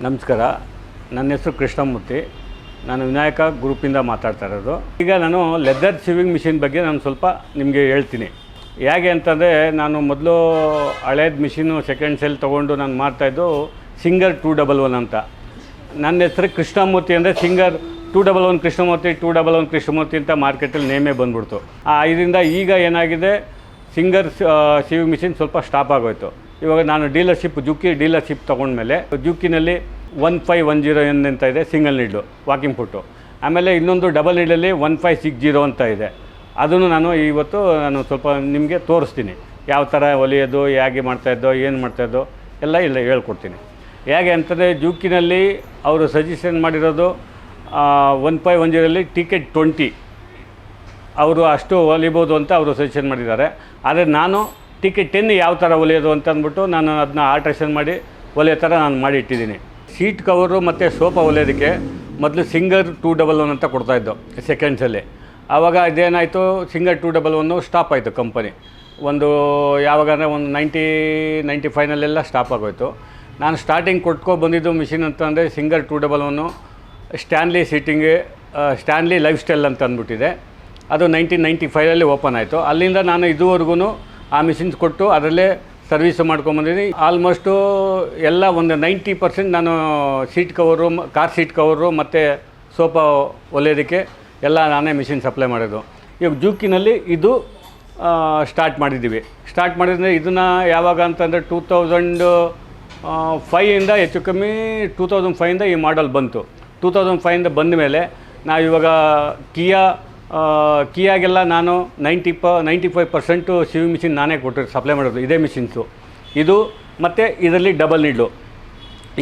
ನಮಸ್ಕಾರ. ನನ್ನ ಹೆಸರು ಕೃಷ್ಣಮೂರ್ತಿ. ನಾನು ವಿನಾಯಕ ಗ್ರೂಪಿಂದ ಮಾತಾಡ್ತಾ ಇರೋದು. ಈಗ ನಾನು ಲೆದರ್ ಸಿವಿಂಗ್ ಮಿಷಿನ್ ಬಗ್ಗೆ ನಾನು ಸ್ವಲ್ಪ ನಿಮಗೆ ಹೇಳ್ತೀನಿ. ಹೇಗೆ ಅಂತಂದರೆ, ನಾನು ಮೊದಲು ಹಳೇದು ಮಿಷಿನು ಸೆಕೆಂಡ್ ಸೆಲ್ ತೊಗೊಂಡು ನಾನು ಮಾಡ್ತಾಯಿದ್ದು ಸಿಂಗರ್ 211 ಅಂತ. ನನ್ನ ಹೆಸರು ಕೃಷ್ಣಮೂರ್ತಿ ಅಂದರೆ ಸಿಂಗರ್ 211 ಕೃಷ್ಣಮೂರ್ತಿ 211 ಕೃಷ್ಣಮೂರ್ತಿ ಅಂತ ಮಾರ್ಕೆಟಲ್ಲಿ ನೇಮೇ ಬಂದ್ಬಿಡ್ತು. ಇದರಿಂದ ಈಗ ಏನಾಗಿದೆ, ಸಿಂಗರ್ ಸಿವಿಂಗ್ ಮಿಷಿನ್ ಸ್ವಲ್ಪ ಸ್ಟಾಪ್ ಆಗೋಯ್ತು. ಇವಾಗ ನಾನು ಜುಕ್ಕಿ ಡೀಲರ್ಶಿಪ್ ತೊಗೊಂಡ್ಮೇಲೆ ಜುಕ್ಕಿನಲ್ಲಿ 1510N ಅಂತ ಇದೆ ಸಿಂಗಲ್ ನೀಡ್ಲು ವಾಕಿಂಗ್ ಫುಟ್ಟು. ಆಮೇಲೆ ಇನ್ನೊಂದು ಡಬಲ್ ನೀಡಲ್ಲಿ 1560 ಅಂತ ಇದೆ. ಅದನ್ನು ನಾನು ಇವತ್ತು ಸ್ವಲ್ಪ ನಿಮಗೆ ತೋರಿಸ್ತೀನಿ. ಯಾವ ಥರ ಹೊಲಿಯೋದು, ಹೇಗೆ ಮಾಡ್ತಾಯಿದ್ದೋ, ಏನು ಮಾಡ್ತಾಯಿದ್ದೋ ಎಲ್ಲ ಇಲ್ಲ ಹೇಳ್ಕೊಡ್ತೀನಿ. ಹೇಗೆ ಅಂತಂದರೆ, ಜುಕ್ಕಿನಲ್ಲಿ ಅವರು ಸಜೆಷನ್ ಮಾಡಿರೋದು 1510ರಲ್ಲಿ ಟಿಕೆಟ್ 20 ಅವರು ಅಷ್ಟು ಹೊಲಿಬೋದು ಅಂತ ಅವರು ಸಜೆಷನ್ ಮಾಡಿದ್ದಾರೆ. ಆದರೆ ನಾನು ಟಿಕೆಟ್ 10 ಯಾವ ಥರ ಹೊಲಿಯೋದು ಅಂತ ಅಂದ್ಬಿಟ್ಟು ನಾನು ಅದನ್ನ ಆಲ್ಟ್ರೇಷನ್ ಮಾಡಿ ಹೊಲಿಯೋ ಥರ ನಾನು ಮಾಡಿ ಇಟ್ಟಿದ್ದೀನಿ. ಸೀಟ್ ಕವರು ಮತ್ತು ಸೋಫಾ ಹೊಲಿಯೋದಕ್ಕೆ ಮೊದಲು ಸಿಂಗರ್ 211 ಅಂತ ಕೊಡ್ತಾಯಿದ್ದು ಸೆಕೆಂಡ್ಸಲ್ಲಿ. ಆವಾಗ ಇದೇನಾಯಿತು, ಸಿಂಗರ್ 211 ಸ್ಟಾಪ್ ಆಯಿತು ಕಂಪನಿ. ಯಾವಾಗಂದರೆ 95ನಲ್ಲೆಲ್ಲ ಸ್ಟಾಪ್ ಆಗೋಯಿತು. ನಾನು ಸ್ಟಾರ್ಟಿಂಗ್ ಬಂದಿದ್ದು ಮಿಷಿನ್ ಅಂತಂದರೆ ಸಿಂಗರ್ 211 ಸ್ಟ್ಯಾನ್ಲಿ ಲೈಫ್ ಸ್ಟೈಲ್ ಅಂತ ಅಂದ್ಬಿಟ್ಟಿದೆ. ಅದು 1995ರಲ್ಲಿ ಓಪನ್ ಆಯಿತು. ಅಲ್ಲಿಂದ ನಾನು ಇದುವರೆಗೂ ಆ ಮಿಷಿನ್ಸ್ ಕೊಟ್ಟು ಅದರಲ್ಲೇ ಸರ್ವೀಸು ಮಾಡ್ಕೊಂಬಂದಿದ್ದೀನಿ. ಆಲ್ಮೋಸ್ಟು ಎಲ್ಲ 90% ನಾನು ಕಾರ್ ಸೀಟ್ ಕವರು ಮತ್ತು ಸೋಫಾ ಹೊಲಿಯೋದಕ್ಕೆ ಎಲ್ಲ ನಾನೇ ಮಿಷಿನ್ ಸಪ್ಲೈ ಮಾಡೋದು. ಇವಾಗ ಜೂಕಿನಲ್ಲಿ ಇದು ಸ್ಟಾರ್ಟ್ ಮಾಡಿದರೆ ಇದನ್ನು ಯಾವಾಗ ಅಂತಂದರೆ 2005ಇಂದ ಹೆಚ್ಚು ಕಮ್ಮಿ 2005ಇಂದ ಈ ಮಾಡಲ್ ಬಂತು. 2005ಇಂದ ಬಂದ ಮೇಲೆ ನಾವು ಇವಾಗ ಕಿಯಾಗೆಲ್ಲ ನಾನು 95% ಸಿವಿಂಗ್ ಮಿಷಿನ್ ನಾನೇ ಸಪ್ಲೈ ಮಾಡೋದು ಇದೇ ಮಿಷಿನ್ಸು. ಇದು ಮತ್ತು ಇದರಲ್ಲಿ ಡಬಲ್ ನೀಡ್ಲು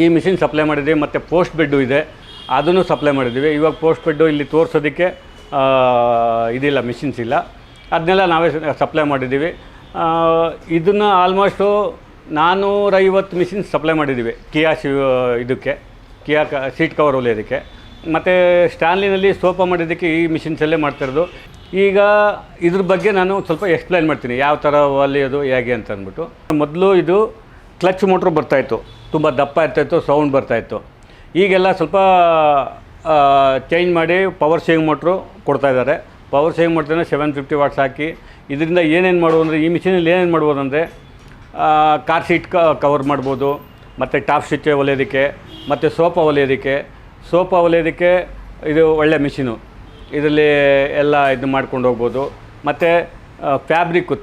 ಈ ಮಿಷಿನ್ ಸಪ್ಲೈ ಮಾಡಿದ್ದೀವಿ. ಮತ್ತು ಪೋಸ್ಟ್ ಬೆಡ್ಡು ಇದೆ, ಅದನ್ನು ಸಪ್ಲೈ ಮಾಡಿದ್ದೀವಿ. ಇವಾಗ ಪೋಸ್ಟ್ ಬೆಡ್ಡು ಇಲ್ಲಿ ತೋರಿಸೋದಕ್ಕೆ ಇದಿಲ್ಲ, ಮಿಷಿನ್ಸ್ ಇಲ್ಲ, ಅದನ್ನೆಲ್ಲ ನಾವೇ ಸಪ್ಲೈ ಮಾಡಿದ್ದೀವಿ. ಇದನ್ನು ಆಲ್ಮೋಸ್ಟು 450 ಮಿಷಿನ್ಸ್ ಸಪ್ಲೈ ಮಾಡಿದ್ದೀವಿ ಕಿಯಾ ಸೀಟ್ ಕವರ್ ಹೊಲಿಯೋದಕ್ಕೆ. ಮತ್ತು ಸ್ಟ್ಯಾನ್ಲಿನಲ್ಲಿ ಸೋಫಾ ಮಾಡೋದಕ್ಕೆ ಈ ಮಿಷಿನ್ಸಲ್ಲೇ ಮಾಡ್ತಾಯಿರೋದು. ಈಗ ಇದ್ರ ಬಗ್ಗೆ ನಾನು ಸ್ವಲ್ಪ ಎಕ್ಸ್ಪ್ಲೈನ್ ಮಾಡ್ತೀನಿ, ಯಾವ ಥರ ಹೊಲಿಯೋದು ಹೇಗೆ ಅಂತ ಅಂದ್ಬಿಟ್ಟು. ಮೊದಲು ಇದು ಕ್ಲಚ್ ಮೋಟ್ರು ಬರ್ತಾಯಿತ್ತು, ತುಂಬ ದಪ್ಪ ಇರ್ತಾಯಿತ್ತು, ಸೌಂಡ್ ಬರ್ತಾಯಿತ್ತು. ಈಗೆಲ್ಲ ಸ್ವಲ್ಪ ಚೇಂಜ್ ಮಾಡಿ ಪವರ್ ಸೇವಿಂಗ್ ಮೋಟ್ರು ಕೊಡ್ತಾಯಿದ್ದಾರೆ. ಪವರ್ ಸೇವಿಂಗ್ ಮೋಟ್ರನ್ನ 750 ವಾಟ್ಸ್ ಹಾಕಿ ಇದರಿಂದ ಏನೇನು ಮಾಡ್ಬೋದು ಅಂದರೆ, ಈ ಮಿಷಿನಲ್ಲಿ ಏನೇನು ಮಾಡ್ಬೋದು ಅಂದರೆ, ಕಾರ್ ಸೀಟ್ ಕವರ್ ಮಾಡ್ಬೋದು, ಮತ್ತು ಟಾಪ್ ಸ್ಟಿಚ್ ಹೊಲಿಯೋದಕ್ಕೆ, ಮತ್ತು ಸೋಫಾ ಹೊಲಿಯೋದಕ್ಕೆ ಇದು ಒಳ್ಳೆ ಮಿಷಿನು. ಇದರಲ್ಲಿ ಎಲ್ಲ ಇದು ಮಾಡ್ಕೊಂಡು ಹೋಗ್ಬೋದು. ಮತ್ತು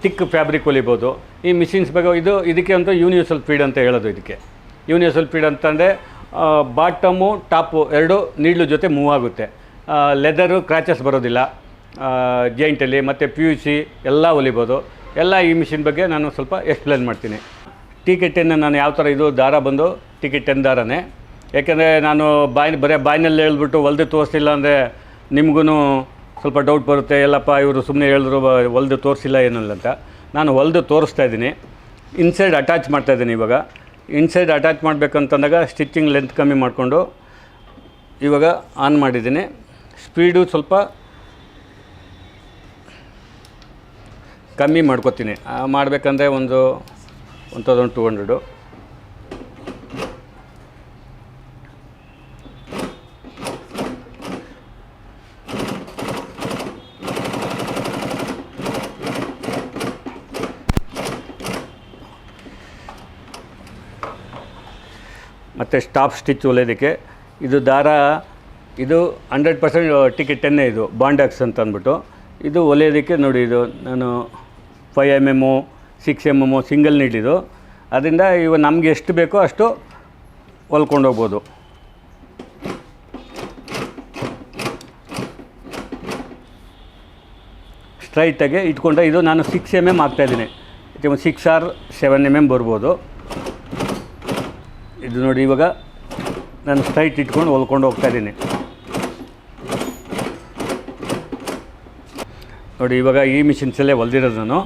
ತಿಕ್ ಫ್ಯಾಬ್ರಿಕ್ ಹೊಲಿಬೋದು ಈ ಮಿಷಿನ್ಸ್ ಬಗ್ಗೆ. ಇದಕ್ಕೆ ಅಂತ ಯೂನಿವರ್ಸಲ್ ಫೀಡ್ ಅಂತ ಹೇಳೋದು. ಇದಕ್ಕೆ ಯೂನಿವರ್ಸಲ್ ಫೀಡ್ ಅಂತಂದರೆ ಬಾಟಮು ಟಾಪು ಎರಡು ನೀಡ್ಲು ಜೊತೆ ಮೂವ್ ಆಗುತ್ತೆ. ಲೆದರು ಕ್ರ್ಯಾಚಸ್ ಬರೋದಿಲ್ಲ ಜಾಯಿಂಟಲ್ಲಿ. ಮತ್ತು PVC ಎಲ್ಲ ಹೊಲಿಬೋದು. ಎಲ್ಲ ಈ ಮಿಷಿನ್ ಬಗ್ಗೆ ನಾನು ಸ್ವಲ್ಪ ಎಕ್ಸ್ಪ್ಲೇನ್ ಮಾಡ್ತೀನಿ. ಟಿಕೆಟ್ 10 ನಾನು ಯಾವ ಥರ, ಇದು ದಾರ ಬಂದು ಟಿಕೆಟ್ 10 ದಾರನೇ. ಯಾಕೆಂದರೆ ನಾನು ಬಾಯಿನಲ್ಲಿ ಹೇಳ್ಬಿಟ್ಟು ಹೊಲ್ದು ತೋರಿಸಿಲ್ಲ ಅಂದರೆ ನಿಮಗೂ ಸ್ವಲ್ಪ ಡೌಟ್ ಬರುತ್ತೆ, ಎಲ್ಲಪ್ಪ ಇವರು ಸುಮ್ಮನೆ ಹೇಳಿದ್ರು ಹೊಲ್ದು ತೋರಿಸಿಲ್ಲ ಏನಿಲ್ಲ ಅಂತ. ನಾನು ಹೊಲ್ದು ತೋರಿಸ್ತಾ ಇದ್ದೀನಿ. ಇನ್ಸೈಡ್ ಅಟ್ಯಾಚ್ ಮಾಡ್ತಾಯಿದ್ದೀನಿ. ಇವಾಗ ಇನ್ಸೈಡ್ ಅಟ್ಯಾಚ್ ಮಾಡಬೇಕಂತಂದಾಗ ಸ್ಟಿಚ್ಚಿಂಗ್ ಲೆಂತ್ ಕಮ್ಮಿ ಮಾಡಿಕೊಂಡು ಇವಾಗ ಆನ್ ಮಾಡಿದ್ದೀನಿ. ಸ್ಪೀಡು ಸ್ವಲ್ಪ ಕಮ್ಮಿ ಮಾಡ್ಕೊತೀನಿ. ಮಾಡಬೇಕಂದ್ರೆ 1200. ಮತ್ತು ಸ್ಟಾಪ್ ಸ್ಟಿಚ್ ಹೊಲಿಯೋದಕ್ಕೆ ಇದು ದಾರ, ಇದು 100% ಟಿಕೆಟ್ 10 ಇದು ಬಾಂಡಾಕ್ಸ್ ಅಂತ ಅಂದ್ಬಿಟ್ಟು. ಇದು ಹೊಲಿಯೋದಕ್ಕೆ ನೋಡಿ, ಇದು ನಾನು 5mm 6mm ಸಿಂಗಲ್ ನೀಡಿದ್ದು. ಅದರಿಂದ ಇವಾಗ ನಮಗೆ ಎಷ್ಟು ಬೇಕೋ ಅಷ್ಟು ಹೊಲ್ಕೊಂಡು ಹೋಗ್ಬೋದು. ಸ್ಟ್ರೈಟಾಗಿ ಇಟ್ಕೊಂಡ್ರೆ ಇದು ನಾನು 6mm ಹಾಕ್ತಾಯಿದ್ದೀನಿ. 6 or 7mm ಬರ್ಬೋದು. ಇದು ನೋಡಿ, ಇವಾಗ ನಾನು ಸ್ಟ್ರೈಟ್ ಇಟ್ಕೊಂಡು ಹೊಲ್ಕೊಂಡು ಹೋಗ್ತಾಯಿದ್ದೀನಿ. ನೋಡಿ, ಇವಾಗ ಈ ಮಿಷಿನ್ಸಲ್ಲೇ ಹೊಲ್ದಿರೋದು ನಾನು.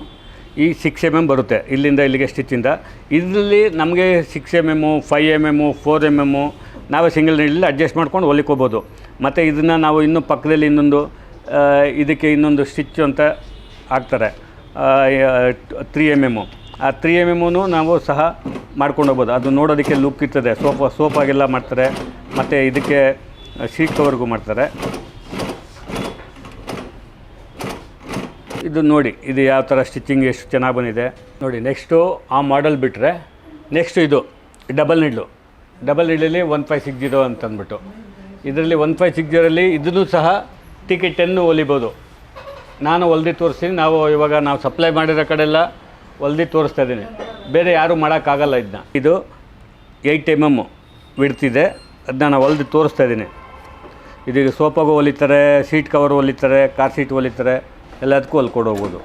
ಈ 6mm ಬರುತ್ತೆ ಇಲ್ಲಿಂದ ಇಲ್ಲಿಗೆ ಸ್ಟಿಚ್ಚಿಂದ. ಇದರಲ್ಲಿ ನಮಗೆ 6mm 5mm 4mm ನಾವೇ ಸಿಂಗಲ್ ನೀಡಲ್ಲಿ ಅಡ್ಜಸ್ಟ್ ಮಾಡ್ಕೊಂಡು ಹೊಲಿಕೋಬೋದು. ಮತ್ತು ಇದನ್ನು ನಾವು ಇನ್ನೂ ಪಕ್ಕದಲ್ಲಿ ಇದಕ್ಕೆ ಇನ್ನೊಂದು ಸ್ಟಿಚ್ ಅಂತ ಹಾಕ್ತಾರೆ 3mm. ಆ 3mm ನಾವು ಸಹ ಮಾಡ್ಕೊಂಡು ಹೋಗ್ಬೋದು. ಅದು ನೋಡೋದಕ್ಕೆ ಲುಕ್ ಇರ್ತದೆ. ಸೋಫಾಗೆಲ್ಲ ಮಾಡ್ತಾರೆ, ಮತ್ತು ಇದಕ್ಕೆ ಶೀಟ್ ಕವರ್ಗೂ ಮಾಡ್ತಾರೆ. ಇದು ನೋಡಿ, ಇದು ಯಾವ ಥರ ಸ್ಟಿಚಿಂಗ್ ಎಷ್ಟು ಚೆನ್ನಾಗಿ ಬಂದಿದೆ ನೋಡಿ. ನೆಕ್ಸ್ಟು ಆ ಮಾಡೆಲ್ ಬಿಟ್ಟರೆ ನೆಕ್ಸ್ಟು ಇದು ಡಬಲ್ ನೀಡಲಲ್ಲಿ 1560 ಅಂತಂದ್ಬಿಟ್ಟು, ಇದರಲ್ಲಿ 1560ರಲ್ಲಿ ಇದನ್ನು ಸಹ ಟಿಕೆಟ್ 10 ಹೊಲಿಬೋದು. ನಾನು ಹೊಲ್ದು ತೋರಿಸ್ತೀನಿ. ಇವಾಗ ನಾವು ಸಪ್ಲೈ ಮಾಡಿರೋ ಕಡೆಲ್ಲ ಹೊಲ್ದು ತೋರಿಸ್ತಾ ಇದ್ದೀನಿ, ಬೇರೆ ಯಾರೂ ಮಾಡೋಕ್ಕಾಗಲ್ಲ ಇದನ್ನ. ಇದು 8mm ಬಿಡ್ತಿದೆ, ಅದನ್ನ ನಾನು ಹೊಲ್ದು ತೋರಿಸ್ತಾ ಇದ್ದೀನಿ. ಇದೀಗ ಸೋಫಾಗೂ ಹೊಲಿತಾರೆ, ಸೀಟ್ ಕವರ್ ಹೊಲಿತಾರೆ, ಕಾರ್ ಸೀಟ್ ಹೊಲಿತಾರೆ, ಎಲ್ಲದಕ್ಕೂ ಹೊಲ್ಕೊಂಡು ಹೋಗ್ಬೋದು.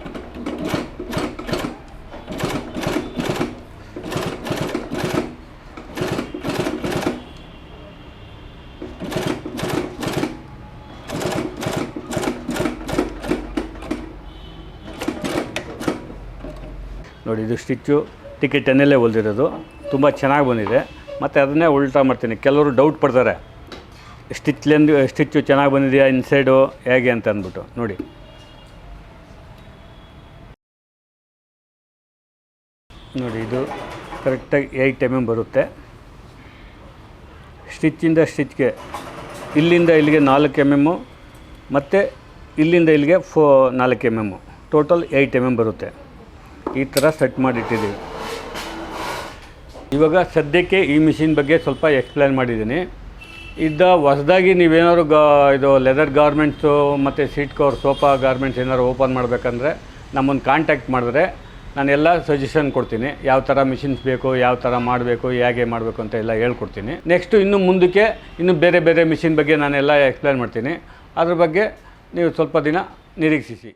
ನೋಡಿ, ಇದು ಸ್ಟಿಚ್ಚು ಟಿಕೆಟ್ 10 ಹೊಲ್ದಿರೋದು, ತುಂಬ ಚೆನ್ನಾಗಿ ಬಂದಿದೆ. ಮತ್ತು ಅದನ್ನೇ ಉಲ್ಟಾ ಮಾಡ್ತೀನಿ. ಕೆಲವರು ಡೌಟ್ ಪಡ್ತಾರೆ, ಸ್ಟಿಚ್ಚು ಚೆನ್ನಾಗಿ ಬಂದಿದೆಯಾ ಇನ್ಸೈಡು ಹೇಗೆ ಅಂತ ಅಂದ್ಬಿಟ್ಟು. ನೋಡಿ, ಇದು ಕರೆಕ್ಟಾಗಿ 8mm ಬರುತ್ತೆ. ಸ್ಟಿಚ್ಚಿಂದ ಸ್ಟಿಚ್ಗೆ ಇಲ್ಲಿಂದ ಇಲ್ಲಿಗೆ 4mm, ಮತ್ತು ಇಲ್ಲಿಂದ ಇಲ್ಲಿಗೆ 4mm, ಟೋಟಲ್ 8mm ಬರುತ್ತೆ. ಈ ಥರ ಸೆಟ್ ಮಾಡಿಟ್ಟಿದ್ದೀವಿ. ಇವಾಗ ಸದ್ಯಕ್ಕೆ ಈ ಮಿಷಿನ್ ಬಗ್ಗೆ ಸ್ವಲ್ಪ ಎಕ್ಸ್ಪ್ಲೇನ್ ಮಾಡಿದ್ದೀನಿ. ಹೊಸದಾಗಿ ನೀವೇನಾದ್ರು ಇದು ಲೆದರ್ ಗಾರ್ಮೆಂಟ್ಸು ಮತ್ತು ಸೀಟ್ ಕವರ್ ಸೋಫಾ ಗಾರ್ಮೆಂಟ್ಸ್ ಏನಾದ್ರು ಓಪನ್ ಮಾಡಬೇಕಂದ್ರೆ ನಮ್ಮನ್ನು ಕಾಂಟ್ಯಾಕ್ಟ್ ಮಾಡಿದ್ರೆ ನಾನೆಲ್ಲ ಸಜೆಷನ್ ಕೊಡ್ತೀನಿ. ಯಾವ ಥರ ಮಿಷಿನ್ಸ್ ಬೇಕು, ಯಾವ ಥರ ಮಾಡಬೇಕು, ಹೇಗೆ ಮಾಡಬೇಕು ಅಂತ ಎಲ್ಲ ಹೇಳ್ಕೊಡ್ತೀನಿ. ನೆಕ್ಸ್ಟು ಇನ್ನು ಮುಂದಕ್ಕೆ ಬೇರೆ ಬೇರೆ ಮಿಷಿನ್ ಬಗ್ಗೆ ನಾನೆಲ್ಲ ಎಕ್ಸ್ಪ್ಲೇನ್ ಮಾಡ್ತೀನಿ. ಅದ್ರ ಬಗ್ಗೆ ನೀವು ಸ್ವಲ್ಪ ದಿನ ನಿರೀಕ್ಷಿಸಿ.